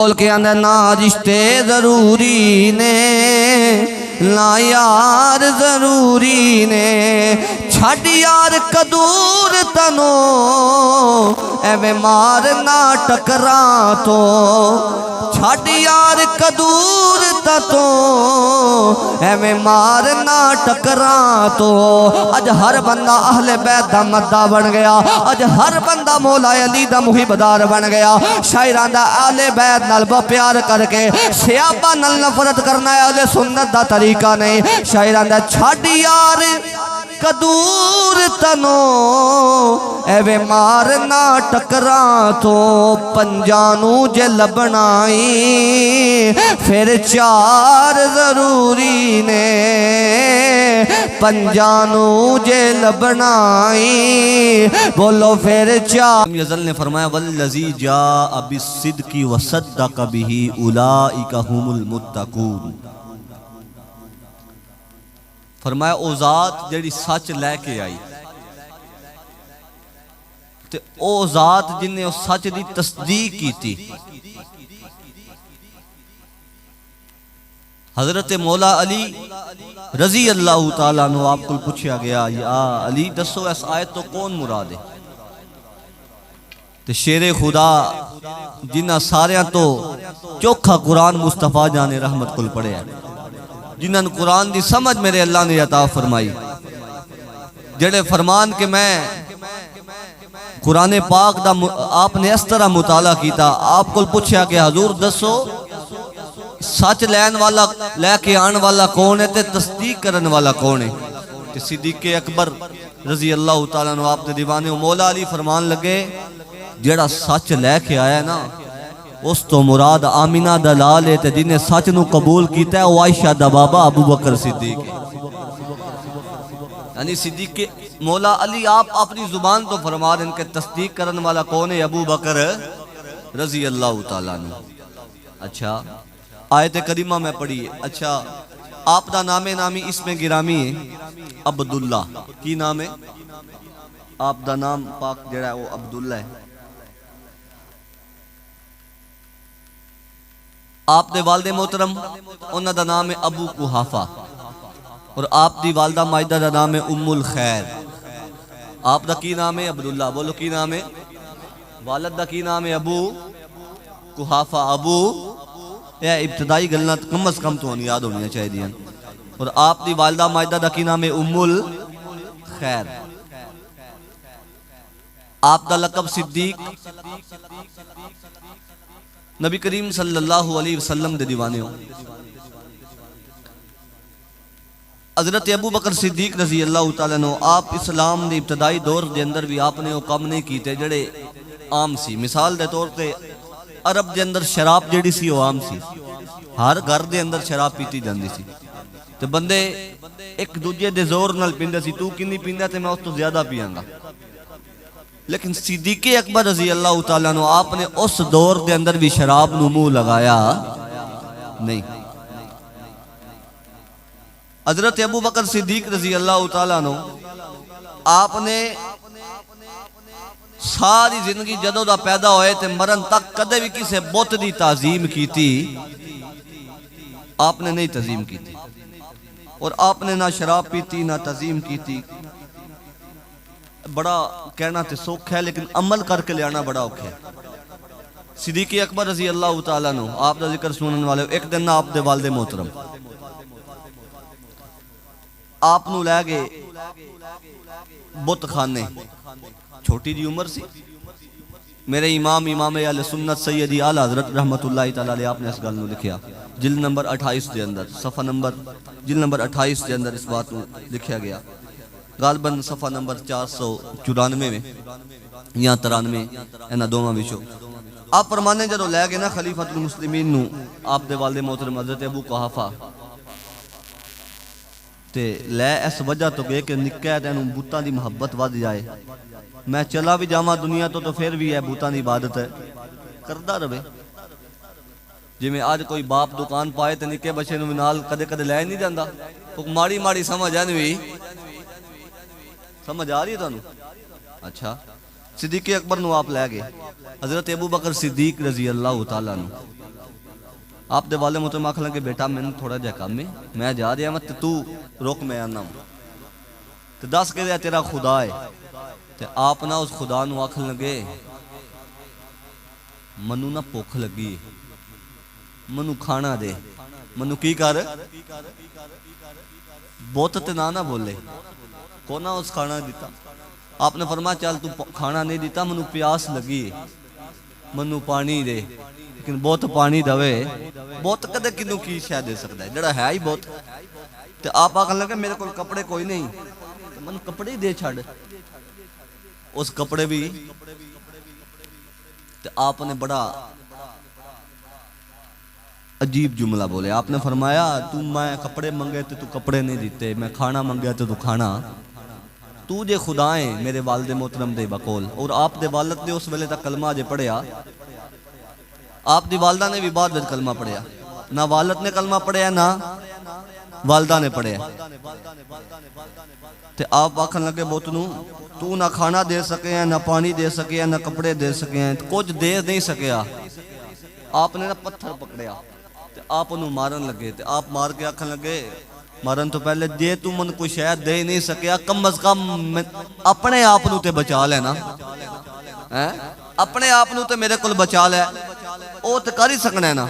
بول کے اندر نہ رشتے ضروری نے نہ یار ضروری نے چھڑ یار کدور تنو ایویں مار نہ ٹکرا تو چھڑ یار کدور تتو ایویں مار نہ ٹکرا تو اج ہر بندہ اہل بیت دا مدہ بن گیا اج ہر بندہ مولا علی دا محبدار بن گیا شاعران دا اہل بیت نال با پیار کر کے صحابہ نال نفرت کرنا ہے اہل سنت دا طریقہ نہیں شاعران دا چھڑ یار کدور تنو ایویں مار نہ ٹکرا تو پنجانو جے لبنائی پھر چار ضروری نے پنجانو جے لبنائی بولو پھر چار یزل نے فرمایا والذی جاء بالصدق وصدق به اولئک هم المتقون فرمایا او ذات جیڑی سچ لے کے آئی تے او ذات جن نے اس سچ دی تصدیق کی تھی حضرت مولا علی رضی اللہ تعالیٰ عنہ آپ کو پوچھا گیا یا علی دسو اس آیت تو کون مراد ہے تے شیر خدا جنہ ساریاں تو چوکھا قرآن مصطفیٰ جانے رحمت کل پڑے ہیں جنہاں قرآن دی سمجھ میرے اللہ نے عطا فرمائی جڑے فرمان کہ میں قرآن پاک دا آپ نے اس طرح مطالعہ کیتا آپ کو پوچھا کہ حضور دسو سچ لین والا لے کے آن والا کون ہے تے تصدیق کرن والا کون ہے تے صدیق اکبر رضی اللہ تعالیٰ عنہ آپ نے دیوانے مولا علی فرمان لگے جڑا سچ لے کے آیا نا اس تو مراد آمینہ دلال ہے تے جنہیں سچ نو قبول کیتا ہے وہ عائشہ دا بابا ابو بکر صدیق ہے یعنی صدیق کے مولا علی آپ اپنی زبان تو فرما رہے ہیں کہ تصدیق کرن والا کون ہے ابو بکر رضی اللہ تعالیٰ عنہ اچھا آیت کریمہ میں پڑھی اچھا آپ دا نام نامی اس میں گرامی ہے عبداللہ کی نام ہے آپ دا نام پاک جڑا ہے وہ عبداللہ ہے آپ دے والد محترم انہاں دا نام ہے ابو قحافہ اور آپ دی والدہ مائدہ دا نام ہے ام الخیر آپ دا کی نام ہے عبداللہ بولو کی نام ہے والد دا کی نام ہے ابو قحافہ ابو یہ ابتدائی گلنا کم از کم تو یاد ہونی چاہیے دیا اور آپ دی والدہ مائدہ دا کی نام ہے ام الخیر آپ دا لقب صدیق نبی کریم صلی اللہ علیہ وسلم دے دیوانے ہو حضرت ابو بکر صدیق رضی اللہ تعالیٰ عنہ آپ اسلام دے ابتدائی دور دے اندر بھی آپ نے وہ کام نہیں کیتے جڑے عام سی مثال دے طور تے عرب دے اندر شراب جڑی سی وہ عام سی ہر گھر دے اندر شراب پیتی جاندی سی تے بندے ایک دوجے دے زور نال پیندے سی تو کنی پیندہ تے میں اس تو زیادہ پیاں گا لیکن صدیق اکبر رضی اللہ تعالیٰ عنہ آپ نے اس دور دے اندر بھی شراب نو منہ لگایا نہیں حضرت ابو بکر صدیق رضی اللہ تعالیٰ عنہ آپ نے ساری زندگی جدوں دا پیدا ہوئے تے مرن تک کدے بھی کسے بت دی تعظیم کی تھی آپ نے نہیں تعظیم کی تھی اور آپ نے نہ شراب پیتی نہ تعظیم کی تھی بڑا کہنا تے سوکھ ہے لیکن عمل کر کے لے آنا بڑا اوکھ ہے صدیق اکبر رضی اللہ تعالیٰ عنہ آپ دا ذکر سنن والے ایک دن آپ دے والد محترم آپ نو لے گئے بت خانے چھوٹی جی عمر سی میرے امام اہل سنت سیدی اعلیٰ حضرت رحمت اللہ تعالیٰ علیہ آپ نے اس گل نو لکھیا جلد نمبر 28 دے اندر صفحہ نمبر جلد نمبر 28 دے اندر اس بات نو لکھیا گیا غالباً صفحہ نمبر 494 میں یا 93 اینا دوما بچو آپ فرمانے جدو لے گئے نا خلیفۃ المسلمین نو آپ دے والد محترم حضرت ابو قحافہ تے لے اس وجہ تو گئے کہ نکہ تینوں بوتاں دی محبت ود جائے میں چلا بھی جاما دنیا تو پھر بھی ہے بوتاں دی عبادت ہے کردہ رہے جی میں آج کوئی باپ دکان پائے تے نکے بچے نو نال کدے کدے لے نہیں جاندا تو ماڑی ماڑی سمجھ ہے نہیں سمجھ آ رہی ہے تانوں اچھا صدیق اکبر نو آپ لے گئے حضرت ابو بکر صدیق رضی اللہ تعالیٰ عنہ آپ دے والے محترم آکھن لگے بیٹا میں نے تھوڑا جا کام ہے میں جا رہا ہوں تو روک میں آنا ہوں تو دس کے دیا تیرا خدا ہے تو آپ نہ اس خدا نو آکھن لگے منو نہ بھوک لگی منو کھانا دے منو کی کر بہت تے نہ بولے کونا اس کھانا دیتا آپ نے فرمایا چل تو کھانا نہیں دیتا منو پیاس لگی منو پانی دے لیکن بہت پانی دوے بہت کدے کنو کی شاید دے سکتا ہے جڑا ہے ہی بہت تو آپ آکھن لگے میرے کو کپڑے کوئی نہیں من کپڑے دے چھڑ اس کپڑے بھی تو آپ نے بڑا عجیب جملہ بولے آپ نے فرمایا میں کپڑے منگے تو کپڑے نہیں دیتے میں کھانا منگیا تو کھانا تو جے خدائیں میرے والد محترم دے بقول اور آپ دے والد نے اس ویلے تک کلمہ جے پڑھیا آپ دی والدہ نے بھی بعد میں کلمہ پڑھیا نہ والد نے کلمہ پڑھیا نہ والدہ نے پڑھیا تے آپ آکھن لگے بوتنو تو نہ کھانا دے سکے ہیں نہ پانی دے سکے ہیں نہ کپڑے دے سکے ہیں کچھ دے نہیں سکیا آپ نے نہ پتھر پکڑیا تے آپ انہوں مارن لگے تے آپ مار کے آکھن لگے مارن تو پہلے دے تو من کوئی شاید دے نہیں سکیا کم از کم اپنے آپ نو تے بچا لینا اپنے آپ نو تے میرے کل بچا لے او تے کر ہی سکنا ہے نا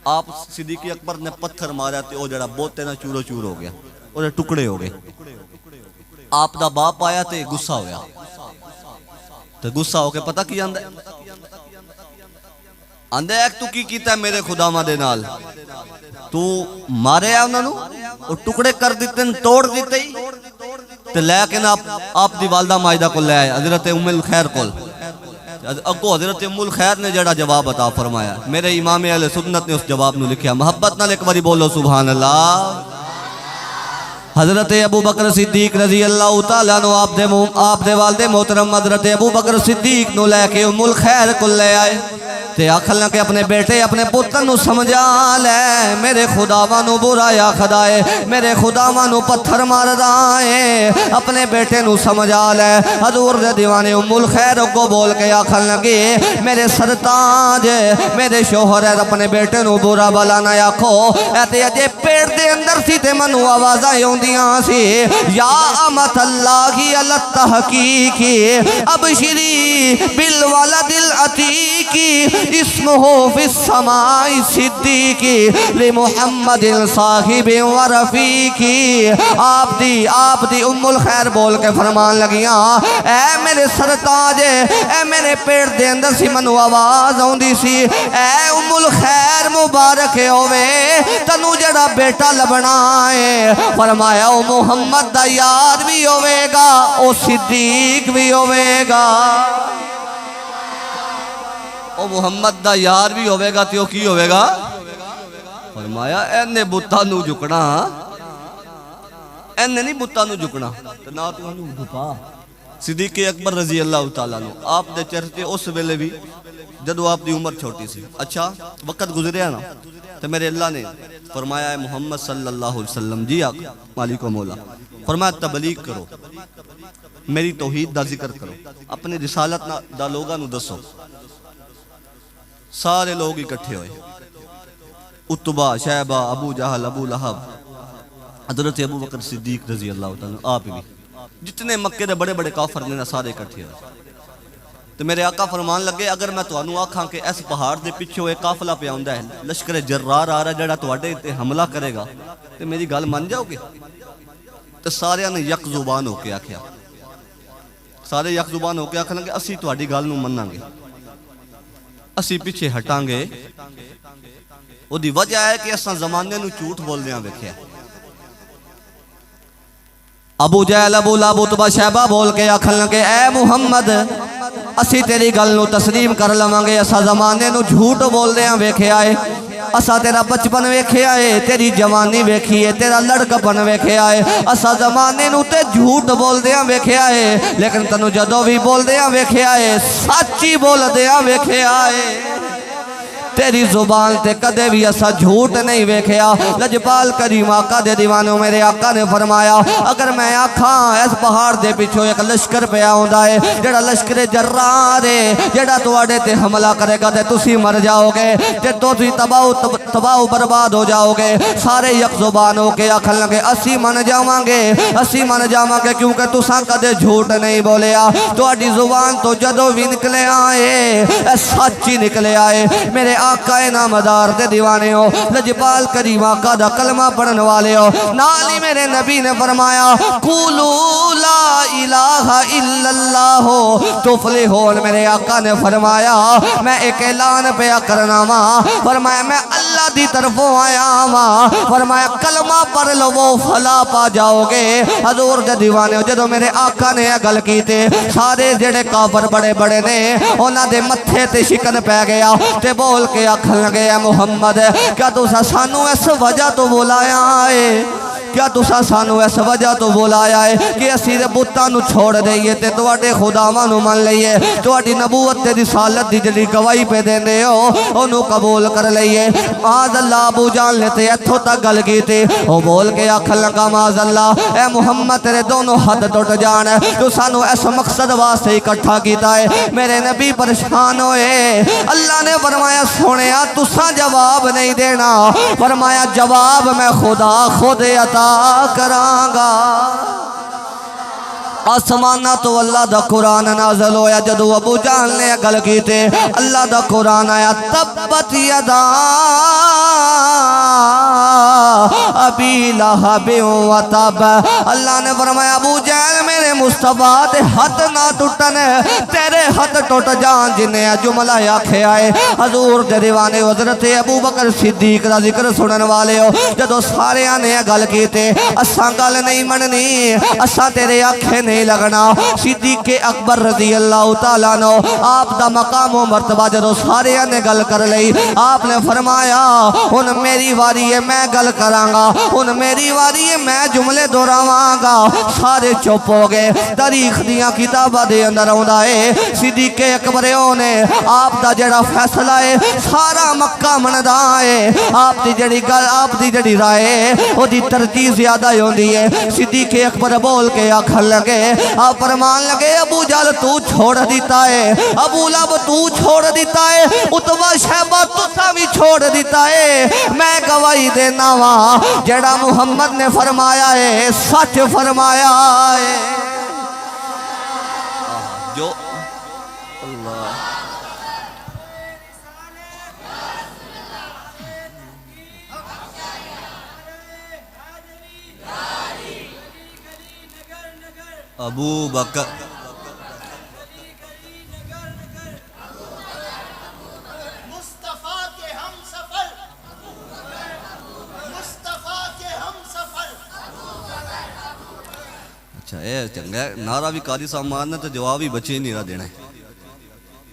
آپ صدیق اکبر نے پتھر مارا تے او جڑا بوتے نا چورو چور ہو گیا اور ٹکڑے ہو گئے آپ دا باپ آیا تے غصہ ہویا تے غصہ ہو کے پتہ کی آندہ ہے آندہ ایک تو کی کیتا ہے میرے خدا ماں دے نال تو مارے آیا انہوں اور ٹکڑے کر دیتے ہیں توڑ دیتے ہی تے لیکن آپ دی والدہ مائدہ کو لے آئے حضرت ام الخیر کول اگو حضرت ام الخیر نے جڑا جواب عطا فرمایا میرے امام اہل سنت نے اس جواب نو لکھیا محبت نال ایک باری بولو سبحان اللہ حضرت ابو بکر صدیق رضی اللہ تعالیٰ نو آپ دے والد محترم حضرت ابو بکر صدیق نو لے کے ام الخیر کو لے آئے تے آکھن لگے اپنے بیٹے اپنے پتر نو سمجھا لے میرے خداواں نو برا یا خدائے میرے خداواں نو پتھر مار دائے اپنے بیٹے نو سمجھا لے حضور دے دیوانے ام الخیر کو بول کے آکھن لگے میرے سرتاج میرے شوہر ہے اپنے بیٹے نو برا بلا نہ آکھو ایتے اجے پیڑ دے اندر سی تے منو آوازاں ہوندیاں سی یا امت اللہ علی التحقیق ابشری بالولد العتیق اسمہ فی السماء صدیقی لمحمد صاحب و رفیقی آپ دی ام الخیر بول کے فرمان لگیاں اے میرے سرتاج اے میرے پیڑ دے اندر سی منو آواز ہوندی سی اے ام الخیر مبارک ہوئے تنو جڑا بیٹا لبنا ہے فرمایا او محمد دا یار بھی ہوئے گا او صدیق بھی ہوئے گا او محمد دا یار بھی ہوئے گا تیو کی ہوئے گا فرمایا اینے بتا نو جھکنا اینے نہیں بتا نو جھکنا نا تو انو جھکا صدیق اکبر رضی اللہ تعالیٰ نو آپ دے چرچے اس ویلے بھی جدو آپ دی عمر چھوٹی سی اچھا وقت گزریا نا تو میرے اللہ نے فرمایا ہے محمد صلی اللہ علیہ وسلم جی آقا مالک و مولا فرمایا تبلیغ کرو میری توحید دا ذکر کرو اپنی رسالت دا لوگاں نو دسو سارے لوگ اکٹھے ہوئے اتبا شیبہ ابو جہل ابو لہب حضرت ابو بکر صدیق رضی اللہ تعالیٰ آپ بھی جتنے مکے دے بڑے بڑے کافر نے سارے اکٹھے ہوئے تو میرے آقا فرمان لگے اگر میں تو انو آکھاں کہ اس پہاڑ دے پیچھے ہوئے قافلہ پہ آؤندہ ہے لشکر جرار آ رہا جڑا تو اڈے تے حملہ کرے گا تو میری گل مان جاؤ گے تو سارے نے یک زبان ہو کے آکھیا سارے یک زبان ہو کے آکھنے کہ اسی تو اڈی گل نو مننا گے اسی پیچھے ہٹاں گے وہ دی وجہ ہے کہ اساں زمانے نو جھوٹ بول دیاں ویکھیا ابو جہل ابو لہب اتبا شیبہ بول کے آکھن لگے اے محمد اسی تیری گل نو تسلیم کر لواں گے اسا زمانے نو جھوٹ بول دیاں ویکھیا ہے اسا تیرا بچپن ویکھیا ہے تیری جوانی ویکھی ہے تیرا لڑکپن ویکھیا ہے اسا زمانے نو تے جھوٹ بول دیاں ویکھیا ہے لیکن تنو جدو بھی بول دیاں ویکھیا ہے سچی بول دیاں ویکھیا ہے تیری زبان تے کدے بھی اسا جھوٹ نہیں ویکھیا لجپال کریم آقا دے دیوانوں میرے آقا نے فرمایا اگر میں آکھاں اس پہاڑ دے پیچھے ایک لشکر پیا ہوندا ہے جڑا لشکر جرار ہے جڑا تواڈے تے حملہ کرے گا تے تسی مر جاؤ گے تے تسی تباہ برباد ہو جاؤ گے سارے یک زبان ہو کے آکھن لگے اسی من جاواں گے کیونکہ تساں کدے جھوٹ نہیں بولیا تواڈی زبان تو جدوں بھی نکلے آئے سچ ہی نکلے آئے میرے آقا نامدار دے دیوانے ہو لجپال کریم آقا دا کلمہ پڑھن والے ہو نالی میرے نبی نے فرمایا قولو لا الہ الا اللہ تفلحون میرے آقا نے فرمایا میں ایک اعلان پہ کرنا ماں فرمایا میں اللہ دی طرفوں آیا ماں فرمایا کلمہ پڑھ لو وہ فلا پا جاؤ گے حضور دے دیوانے ہو جدو میرے آقا نے گل کی تے سارے جڑے کافر بڑے بڑے نے انہاں دے متھے تے شکن پہ گیا تے بول کے آکھن لگے اے محمد کیا تسا سانو اس وجہ تو بلایا ہے کیا تسا سانو اس وجہ تو بلایا ہے کہ اسی دے بتاں نو چھوڑ دئیے تے تواڈے خداواں نو من لئیے تواڈی نبوت تے رسالت دی جڑی گواہی پہ دیندے ہو اونوں قبول کر لئیے معاذ اللہ ابو جہل نے تے ایتھوں تک گل کیتی او بول کے آکھن لگا معاذ اللہ اے محمد تیرے دونوں ہاتھ ٹوٹ جان تو سانو اس مقصد واسطے اکٹھا کیتا ہے میرے نبی پریشان ہوئے اللہ نے فرمایا سونیا تساں جواب نہیں دینا فرمایا جواب میں خدا خود عطا کرانگا آسمانہ تو اللہ دا قرآن نازل ہویا جدو ابو جہل نے گل کیتے اللہ دا قرآن آیا تبت یدا ابی لہب و تب اللہ نے فرمایا ابو جہل میرے مصطفیٰ تے ہاتھ نہ ٹوٹن تیرے ہاتھ ٹوٹ جان جنہیں جملہ آکھے آئے حضور دے دیوانے حضرت ابو بکر صدیق دا ذکر سنن والے ہو جدو سارے نے گل کیتے اساں گل نہیں مننی اساں تیرے آنکھیں نہیں لگنا صدیق اکبر رضی اللہ تعالیٰ عنہ آپ دا مقام و مرتبہ جدو سارے نے گل کر لئی آپ نے فرمایا ان میری واری ہے میں گل کرانگا ان میری واری ہے میں جملے دہراواں گا سارے چپ ہو گئے تاریخ دیاں کتاباں دے اندر آوندا ہے صدیق اکبر نے آپ دا جڑا فیصلہ ہے سارا مکہ مندا ہے آپ دی جڑی گل آپ دی جڑی رائے او دی ترجیح زیادہ ہوندی ہے صدیق اکبر بول کے آکھن لگے آپ فرمان لگے ابو جہل تو چھوڑ دیتا ہے ابو لہب تو چھوڑ دیتا ہے عتبہ شیبہ تسا بھی چھوڑ دیتا ہے میں گواہی دینا وا جڑا محمد نے فرمایا ہے سچ فرمایا ہے جو اللہ ابو بکر اچھا اے چنگا نعرہ بھی قاری صاحب مارنا تو جواب ہی بچے نہیں رہا دینا ہے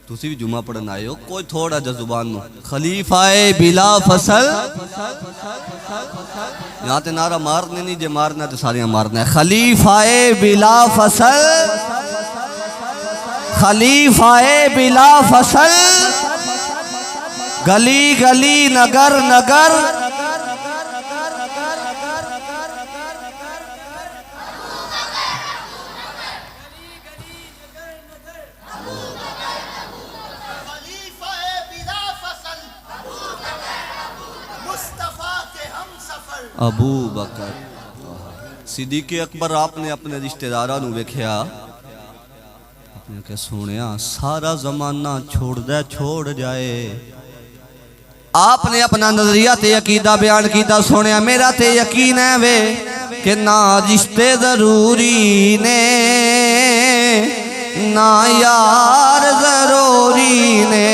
تسی بھی جمعہ پڑھنا آئے ہو کوئی تھوڑا جا زبان نو خلیفہ بلا فصل یہاں تے نعرہ مارنے نہیں جے مارنا تے ساریاں مارنا ہے خلیفہ بلا فصل خلیفہ بلا فصل گلی گلی نگر نگر ابو بکر صدیق اکبر آپ نے اپنے رشتہ داراں نو ویکھیا آپ نے کہ سونیا سارا زمانہ چھوڑ جائے آپ نے اپنا نظریہ تے عقیدہ بیان کیتا سونیا میرا تے یقین ہے وے کہ نہ رشتے ضروری نے نہ یار ضروری نے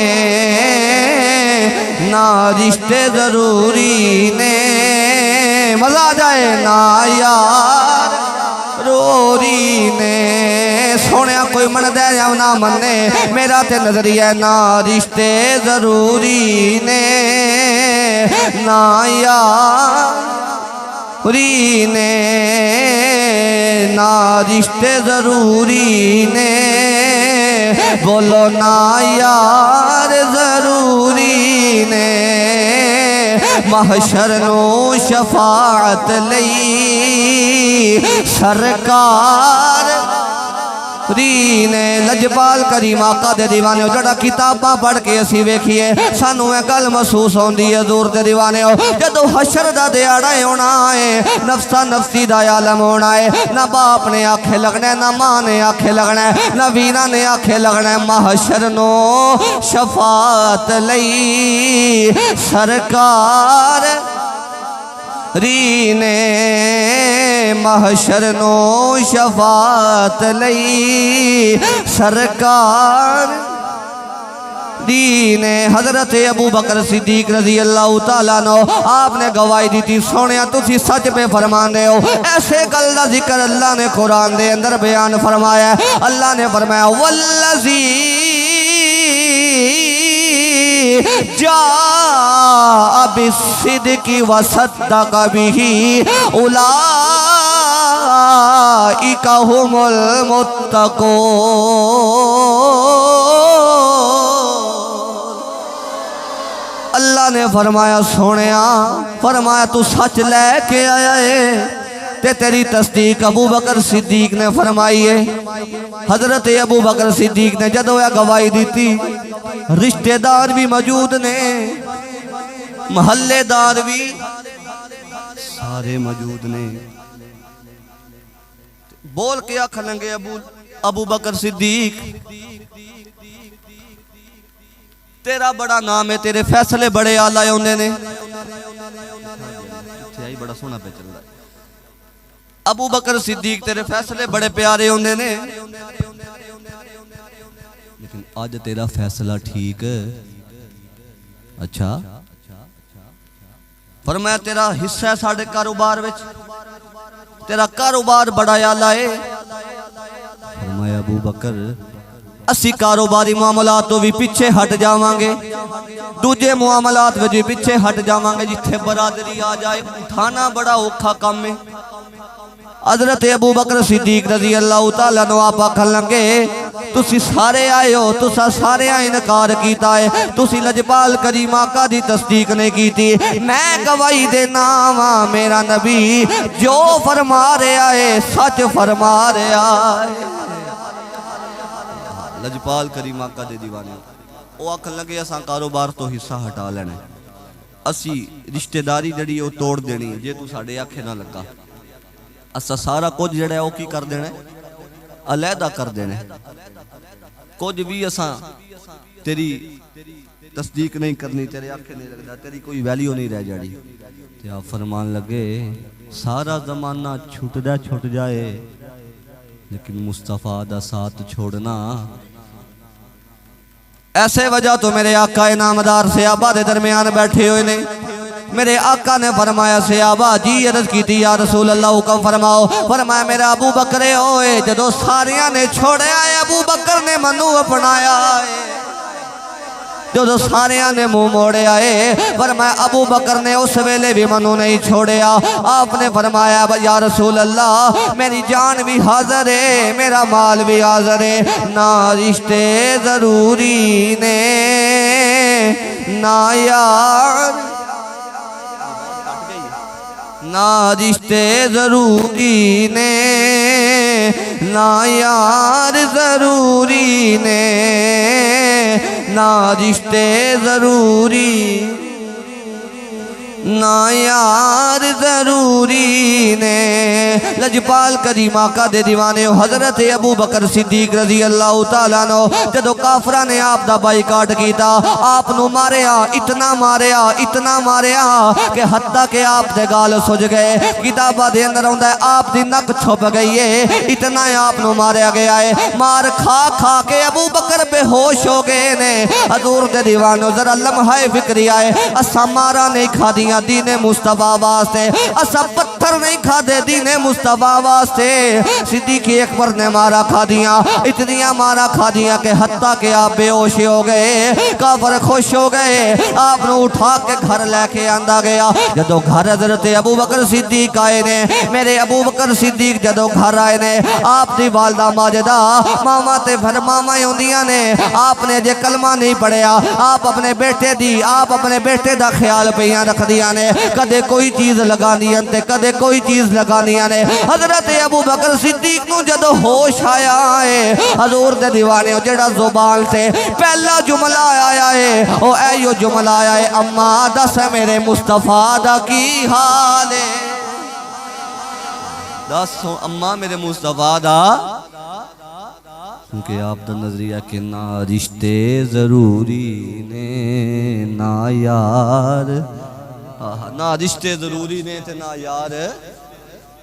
نہ رشتے ضروری نے مزہ آ جائے نا یار روری نے سونیا کوئی من دے یا نہ مننے میرا تے نظریہ نا رشتے ضروری نے نا یار ضروری نے نا رشتے ضروری نے بولو نا یار ضروری نے محشر نو شفاعت لئی سرکار نے لجپال کریم آقا دے دیوانے ہو جڑا کتاباں پڑھ کے اسی ویکھیے سانو ایک گل محسوس ہوندی ہے حضور دے دیوانے ہو جدو حشر دا دیاڑا ہونا ہے نفسا نفسی دا عالم ہونا ہے نہ باپ نے آنکھیں لگنا ہے نہ ماں نے آنکھیں لگنا ہے نہ وینا نے آنکھیں لگنا ہے محشر نو شفاعت لئی سرکار رینے محشر نو شفاعت لئی سرکار دینے حضرت ابو بکر صدیق رضی اللہ تعالیٰ عنہ آپ نے گواہی دی تھی سونیا تسی سچ پہ فرمانے ہو ایسے گل دا ذکر اللہ نے قرآن دے اندر بیان فرمایا ہے اللہ نے فرمایا والذی جاء بالصدق وصدق به اولئک هم المتقون اللہ نے فرمایا سونیا فرمایا تو سچ لے کے آیا ہے تے تیری تصدیق ابو بکر صدیق نے فرمائی ہے حضرت ابو بکر صدیق نے جدو یہ گواہی دیتی رشتہ دار بھی موجود نے محلے دار بھی سارے موجود نے بول کے آکھن گے ابو بکر صدیق تیرا بڑا نام ہے تیرے فیصلے بڑے آلائے ہونے نے بڑا سونا پہ چل رہا ہے ابو بکر صدیق تیرے فیصلے بڑے پیارے ہونے نے لیکن آج تیرا فیصلہ ٹھیک اچھا فرمایا تیرا حصہ ہے ساڑھے کاروبار وچ تیرا کاروبار بڑا یالا ہے فرمایا ابو بکر اسی کاروباری معاملات تو بھی پیچھے ہٹ جاوانگے دوجے معاملات بھی پیچھے ہٹ جاوانگے جتھے برادری آ جائے اٹھانا بڑا اوکھا کام میں حضرت ابو بکر صدیق رضی اللہ تعالیٰ نو آپ آکھن لگے تسی سارے آئے ہو تسا سارے انکار کیتا ہے تسی لجپال کریم آقا دی تصدیق نہیں کیتی میں گواہی دے نام میرا نبی جو فرما رہے آئے سچ فرما رہے آئے لجپال کریم آقا دے دیوانے وہ آکھن لگے اساں کاروبار تو حصہ ہٹا لینے اسی رشتہ داری جڑی وہ توڑ دینی جے تو ساڑے آنکھیں نہ لگا اسا سارا کچھ جڑا ہے وہ کی کر دینے علیحدہ کر دینے کچھ بھی اسا تیری تصدیق نہیں کرنی تیرے آنکھیں نہیں لگتا تیری کوئی ویلیو نہیں رہ جاڑی تے آپ فرمان لگے سارا زمانہ چھوٹ جائے لیکن مصطفیٰ دا ساتھ چھوڑنا ایسے وجہ تو میرے آقا انعامدار صحابہ دے درمیان بیٹھے ہوئے نے میرے آقا نے فرمایا صحابہ جی عرض کی تھی یا رسول اللہ حکم فرماؤ فرمایا میرا ابو بکر ہوئے جدو ساریاں نے چھوڑے آئے ابو بکر نے منو اپنایا آئے جو ساریاں نے منہ موڑے آئے فرمایا ابو بکر نے اس ویلے بھی منو نہیں چھوڑے آپ نے فرمایا یا رسول اللہ میری جان بھی حاضر ہے میرا مال بھی حاضر ہے نہ رشتے ضروری نے نہ یار نہ رشتے ضروری نے نہ یار ضروری نے نہ رشتے ضروری نہ یار ضروری نے لجپال کریم آقا دے دیوانے حضرت ابو بکر صدیق رضی اللہ تعالیٰ عنہ جدو کافرہ نے آپ دا بائیکاٹ کیتا آپ نو ماریا اتنا ماریا کہ حتیٰ کہ آپ دے گال سج گئے کتابہ دے اندر ہوندہ ہے آپ دی نک چھپ گئی ہے اتنا آپ نو ماریا گیا ہے مار کھا کے ابو بکر بے ہوش ہو گئے نے حضور دے دیوانوں ذرا لمحہ فکری آئے اسا مارا نہیں کھا دیا دین مصطفیٰ واسطے اسا پتھر نہیں کھا دے دین مصطفیٰ واسطے صدیق اکبر نے مارا کھا دیا اتنیاں مارا کھا دیا کہ حتیٰ کہ آپ بے ہوش ہو گئے کافر خوش ہو گئے آپ نے اٹھا کے گھر لے کے آندہ گیا جدو گھر حضرت ابو بکر صدیق آئے نے میرے ابو بکر صدیق جدو گھر آئے نے آپ دی والدہ ماجدہ ماما تے پھر ماما ہوندیاں نے آپ نے جے کلمہ نہیں پڑھیا آپ اپنے بیٹے دا خیال پیاں رکھ دیا دیاں نے کدے کوئی چیز لگانیاں تے کدے کوئی چیز لگانیاں نے حضرت ابو بکر صدیق نو جدو ہوش آیا ہے حضور دے دیوانے جڑا زبان سے پہلا جملہ آیا ہے او ایو جملہ آیا ہے اماں دس میرے مصطفیٰ دا کی حال ہے دس اماں میرے مصطفیٰ دا کیونکہ آپ دا نظریہ کہ نہ رشتے ضروری نے نہ یار نہ رشتے ضروری نے تے نہ یار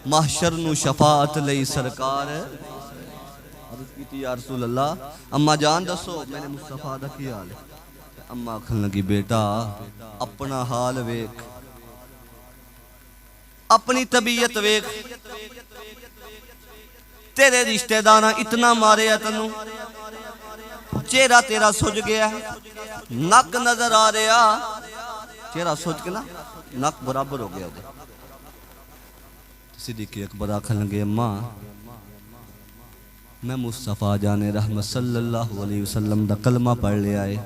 محشر نو شفاعت لئی سرکار عرض کیتی یا رسول اللہ اماں جان دسو میرے مصطفیٰ دا کی حال ہے اماں آکھن لگی بیٹا اپنا حال ویکھ اپنی طبیعت ویکھ تیرے رشتہ داراں اتنا مارے ہے تنو چہرہ تیرا سج گیا ہے نک نظر آ رہا چہرہ سج کے نا نک برابر ہو گیا دے صدیق اکبر آکھن لگے اماں میں مصطفیٰ جان رحمت صلی اللہ علیہ وسلم دا کلمہ پڑھ لیا ہے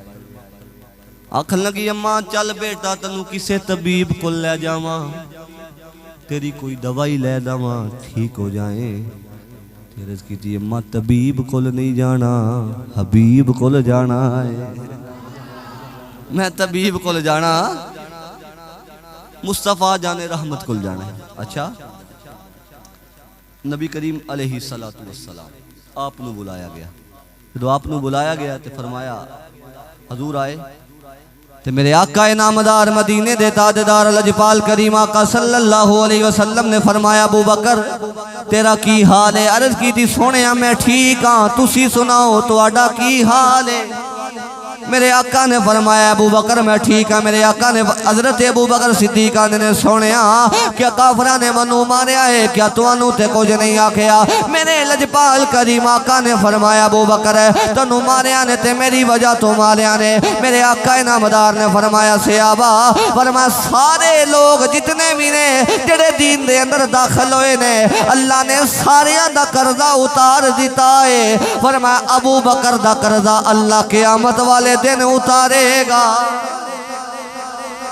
آکھن لگی اماں چل بیٹا تنو کسے طبیب کو لے جاواں تیری کوئی دوائی لے داواں ٹھیک ہو جائیں تیرز کی تھی اماں طبیب کل نہیں جانا حبیب کل جانا ہے میں طبیب کل جانا مصطفیٰ جان رحمت کل جانا ہے اچھا نبی کریم علیہ السلام آپ نو بلایا گیا جب آپ نو بلایا گیا تو فرمایا حضور آئے تے میرے آقا نامدار مدینے دے تاجدار لجپال کریم آقا صلی اللہ علیہ وسلم نے فرمایا ابو بکر تیرا کی حال ہے عرض کی تھی سونیا میں ٹھیک ہاں تسی سناؤ تو آڈا کی حال ہے میرے آقا نے فرمایا ابو بکر میں ٹھیک ہاں میرے آقا نے حضرت ابو بکر صدیق نے سونیا کیا کافرہ نے منو ماریا ہے کیا تو انو تے کچھ نہیں آکھیا میرے لجپال کریم آقا نے فرمایا ابو بکر تنو ماریا نے تے میری وجہ تو ماریا نے میرے آقا نامدار نے فرمایا صحابہ فرمایا سارے لوگ جتنے بھی نے جڑے دین دے اندر داخل ہوئے نے اللہ نے ساریاں دا قرضہ اتار دیتا ہے فرمایا ابو بکر دا قرضہ اللہ قیامت والے دن اتارے گا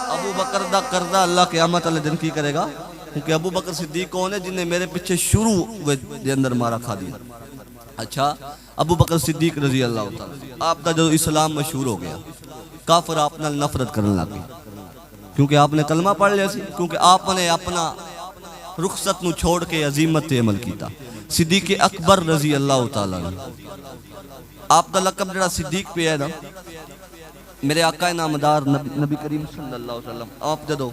ابو بکر دا قرضہ اللہ قیامت والے دن کی کرے گا کیونکہ ابو بکر صدیق کون ہے جن نے میرے پیچھے شروع دے اندر مارا کھا دیا اچھا ابو بکر صدیق رضی اللہ تعالی آپ دا جو اسلام مشہور ہو گیا کافر آپ نے نفرت کرنے لگی کیونکہ آپ نے کلمہ پڑھ لیا سی کیونکہ آپ نے اپنا رخصت نو چھوڑ کے عظیمت تے عمل کیتا صدیق اکبر رضی اللہ تعالی آپ دا لقب جڑا صدیق پہ ہے نا میرے آقا نامدار نبی کریم صلی اللہ علیہ وسلم آپ جدو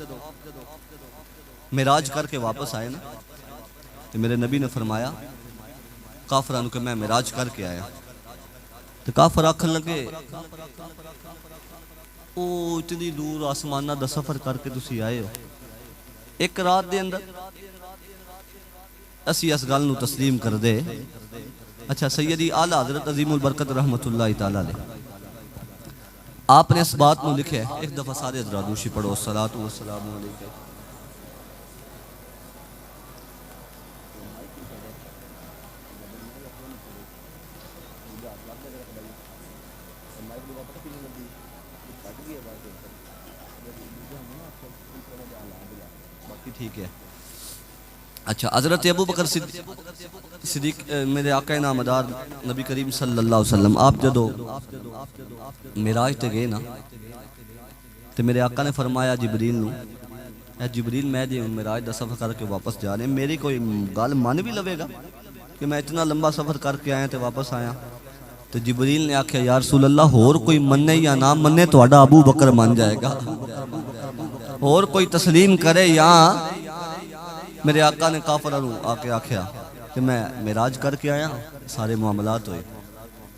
معراج کر کے واپس آئے نا تو میرے نبی نے فرمایا کافرانو کہ میں معراج کر کے آیا تو کافر آکھن لگے او اتنی دور آسمانہ دا سفر کر کے تسی آئے ہو ایک رات دے اندر اسی اس گل نو تسلیم کر دے اچھا سیدی اعلیٰ حضرت عظیم البرکت رحمت اللہ تعالیٰ علیہ آپ نے اس بات میں لکھے ایک دفعہ سارے حضرات دوشی پڑھو الصلاۃ والسلام علیکم ٹھیک ہے اچھا حضرت ابو بکر صدیق میرے آقا نامدار نبی کریم صلی اللہ علیہ وسلم آپ جدو معراج تے گئے نا تو میرے آقا نے فرمایا جبریل نو اے جبریل میں جی معراج دا سفر کر کے واپس جا رہے ہیں میری کوئی گل مان بھی لوے گا کہ میں اتنا لمبا سفر کر کے آیا تے واپس آیا تو جبریل نے آکھیا یا رسول اللہ اور کوئی مننے یا نہ مننے تو آڈا ابو بکر مان جائے گا اور کوئی تسلیم کرے یا میرے آقا نے کافرہ رو آکے آکھیا کہ میں معراج کر کے آیا سارے معاملات ہوئے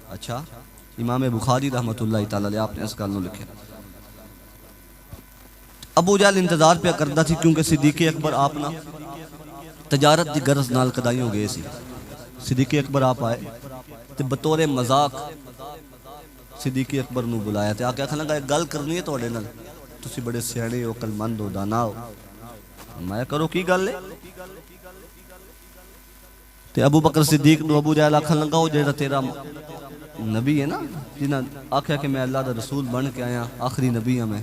اچھا امام بخاری رحمت اللہ تعالیٰ علیہ آپ نے اس گل نو لکھے ابو جہل انتظار پہ کردا تھی کیونکہ صدیق اکبر آپ نا تجارت دی غرض نال کدائی ہو گئے سی صدیق اکبر آپ آئے تے بطور مذاق صدیق اکبر نو بلایا تے آکے آکھنا گا گل کرنی ہے توڑے نال تسی بڑے سیانے ہو کل مند ہو دانا ہو میں کرو کی گل ہے تے ابو بکر صدیق نو ابو جہل آکھن لگا ہو جیڑا تیرا نبی ہے نا جنہاں آکھیا کہ میں اللہ دا رسول بن کے آیا آخری نبی ہوں میں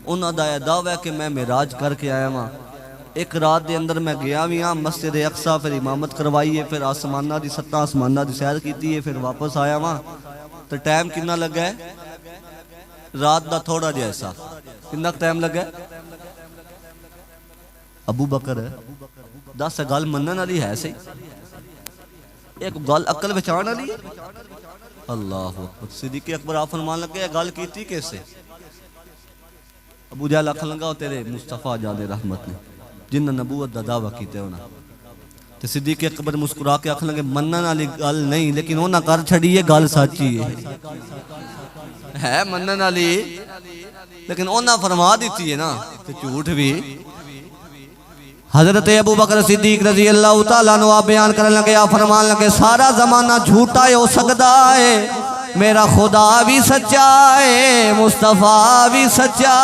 انہاں دا دعویٰ ہے کہ میں معراج کر کے آیا ہاں، ایک رات دے اندر میں گیا بھی ہاں مسجد اقصی، پھر امامت کروائی ہے، پھر آسمانہ دی 7 آسمانہ دی سیر کیتی ہے، پھر واپس آیا ہاں تو ٹائم کتنا لگا ہے؟ رات دا تھوڑا جہا حصہ کتنا ٹائم لگا ہے؟ ابو بکر دس گل منن والی ہے صحیح، ایک گل عقل بچان والی ہے۔ اللہ اکبر، صدیق اکبر آپ فرمان لگے گل کیتی کیسے؟ ابو جہل آکھن لگا تیرے مصطفیٰ جان رحمت نے جن نبوت دا دعویٰ کیتے ہونا، تے صدیق اکبر مسکرا کے آکھن لگے منن والی گل نہیں، لیکن انہاں کر چھڑی ہے گل سچی ہے منن والی، لیکن انہاں فرما دیتی ہے نا تے جھوٹ بھی۔ حضرت ابو بکر صدیق رضی اللہ تعالیٰ عنہ آپ بیان کرنے لگے، آپ فرمان لگے سارا زمانہ جھوٹا ہو سکتا ہے، میرا خدا بھی سچا ہے، مصطفیٰ بھی سچا،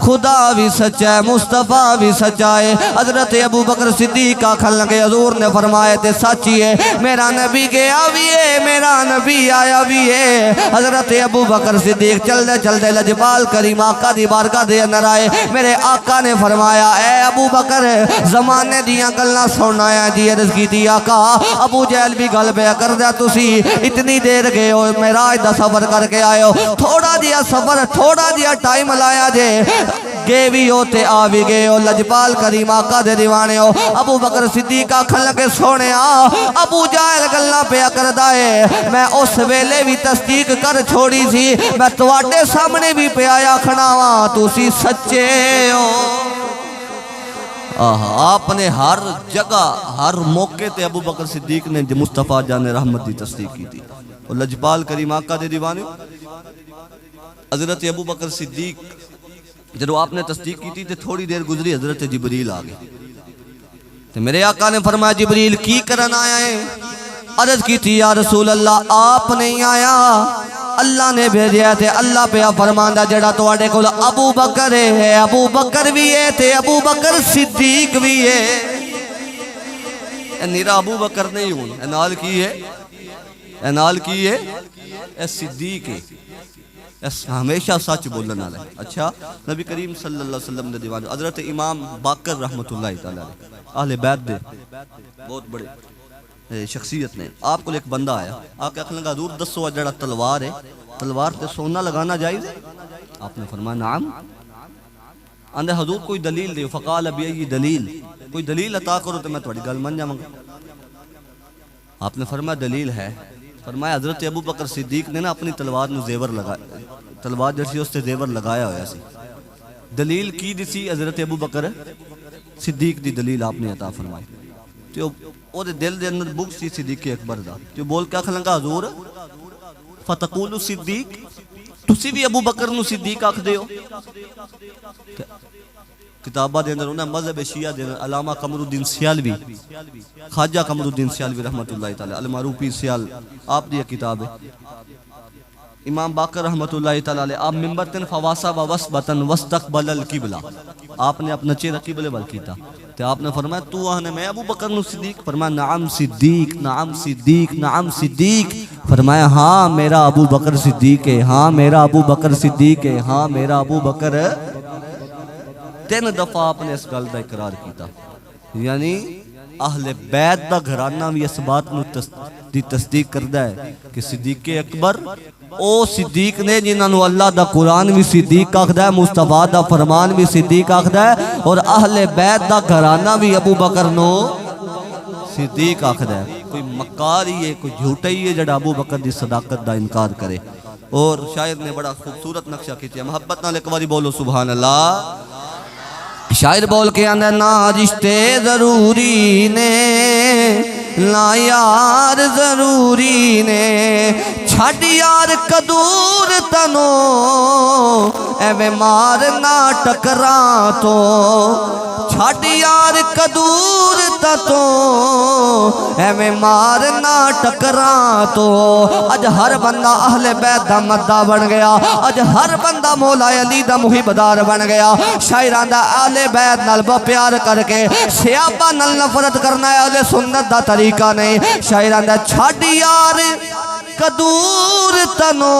خدا بھی سچا ہے، مصطفیٰ بھی سچا ہے۔ حضرت ابو بکر صدیق آکھن لگے حضور نے فرمایا تے سچی ہے، میرا نبی گیا بھی ہے، میرا نبی آیا بھی ہے۔ حضرت ابو بکر صدیق چلدے چلدے لجپال کریم آقا دی بارگاہ دے اندر آئے، میرے آقا نے فرمایا اے ابو بکر زمانے دیاں گلاں سننا ہے جی، عرض کیتی آقا ابو جہل بھی گل پیا کردیا، تسی اتنی دیر گئے ہو معراج دا سفر کر کے آئے ہو، تھوڑا جیا سفر تھوڑا جیا ٹائم لایا جے، گے بھی ہو تے آ بھی گئے ہو، لجپال کریم آقا دے دیوانے ہو۔ ابو بکر صدیق آکھن لگے سونے ابو جہل گلاں پیا کردا ہے، میں اس ویلے بھی تصدیق کر چھوڑی سی، میں تواڈے سامنے بھی پیا آکھنا وا تسی سچے ہو۔ آپ نے ہر جگہ ہر موقع تے ابو بکر صدیق نے مصطفیٰ جان رحمت دی تصدیق کی تھی، اور لجپال کریم آقا دے دیوانے حضرت ابو بکر صدیق جب آپ نے تصدیق کی تھی تھوڑی دیر گزری حضرت جبریل آگئے، تو میرے آقا نے فرمایا جبریل کی کرن آیا ہے؟ عرض کی تھی یا رسول اللہ آپ نہیں آیا، اللہ نے بھیجیا تھے، اللہ پہ فرماندہ جڑا تواڈے کول ابو بکر ہے، ابو بکر بھی ہے تے ابو بکر صدیق بھی ہے۔ اے نیرا ابو بکر نہیں ہوں، اے نال کی ہے، اے نال کی ہے، اے صدیق ہے، ہمیشہ سچ بولن والا ہے۔ اچھا نبی کریم صلی اللہ علیہ وسلم نے دیوان حضرت امام باقر رحمت اللہ تعالی اہل بیت دے بہت بڑے شخصیت نے، آپ کو ایک بندہ آیا، آکے آکھنے لگا حضور دسو جڑا تلوار ہے، تلوار تے سونا لگانا جائز ہے؟ آپ نے فرمایا نعم۔ آندے حضور کوئی دلیل دے، فقال بی دلیل، کوئی دلیل عطا کرو تو میں تھوڑی گل من جاواں گا۔ آپ نے فرمایا دلیل ہے، فرمایا حضرت ابو بکر صدیق نے نا اپنی تلوار نو زیور لگایا، تلوار جیسی اس سے زیور لگایا ہویا سی، دلیل کی دیسی حضرت ابو بکر صدیق دی دلیل آپ نے عطا فرمائی، تو او دے دل دے اندر بغض سی صدیق اکبر دا، تو بول کے آکھن لگا حضور فتقول صدیق، تسی بھی ابو بکر نو صدیق آکھ دے ہو؟ کتابہ دے اندر انہیں مذہب شیعہ دے اندر علامہ قمر الدین سیالوی، خواجہ قمر الدین سیالوی رحمت اللہ تعالی المعروفی سیال آپ دی کتاب ہے، امام باقر رحمت اللہ تعالی آپ منبرتن فواسا و وسبتن وستقبل القبلہ، آپ نے اپنا چہرہ قبلے وال کیتا، تو آپ نے فرمایا تو آہنے میں ابو بکر نو صدیق؟ فرمایا نعم صدیق، نعم صدیق، نعم صدیق۔ فرمایا ہاں میرا ابو بکر صدیق ہے، ہاں میرا ابو بکر صدیق ہے، ہاں میرا ابو بکر۔ 3 دفعہ آپ نے اس گل دا اقرار کیتا، یعنی اہل بیت دا گھرانہ بھی اس بات دی تصدیق کردہ ہے کہ صدیق اکبر او صدیق نے جنہاں نو اللہ دا قرآن بھی صدیق آکھدا ہے، مصطفیٰ دا فرمان بھی صدیق آکھدا ہے، اور اہل بیت دا گھرانہ بھی ابو بکر نو صدیق آکھدا ہے۔ کوئی مکار ہی ہے، کوئی جھوٹا ہی ہے جڑا ابو بکر دی صداقت دا انکار کرے۔ اور شاعر نے بڑا خوبصورت نقشہ کیتے ہیں، محبت نال ایک باری بولو سبحان اللہ۔ شاعر بول کے آندہ نہ رشتے ضروری نے، نہ یار ضروری نے، چھڑ یار کدور تنو ایویں مار نہ ٹکراں تو، چھڑ یار کدور تتو ایویں مار نہ ٹکراں تو۔ اج ہر بندہ اہل بیت دا مداح بن گیا، اج ہر بندہ مولا علی دا محبدار بن گیا، شاعراں دا اہل بیت نال بہت پیار کر کے صحابہ نال نفرت کرنا ہے اہل سنت دا طریقہ نہیں۔ شاعراں دا چھڑ یار ਕਦੂਰ ਤਨੋ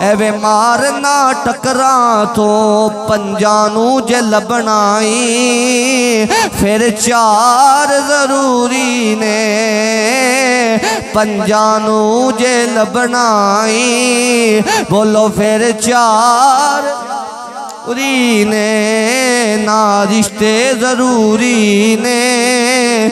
ਐਵੇਂ ਮਾਰਨਾ ਟਕਰਾਂ ਤੋਂ ਪੰਜਾਂ ਨੂੰ ਜੇ ਲੱਭਣਾਈ ਫਿਰ ਚਾਰ ਜ਼ਰੂਰੀ ਨੇ ਪੰਜਾਂ ਨੂੰ ਜੇ ਲੱਭਣਾਈ ਬੋਲੋ ਫਿਰ ਚਾਰ ਜ਼ਰੂਰੀ ਨੇ ਨਾ ਰਿਸ਼ਤੇ ਜ਼ਰੂਰੀ ਨੇ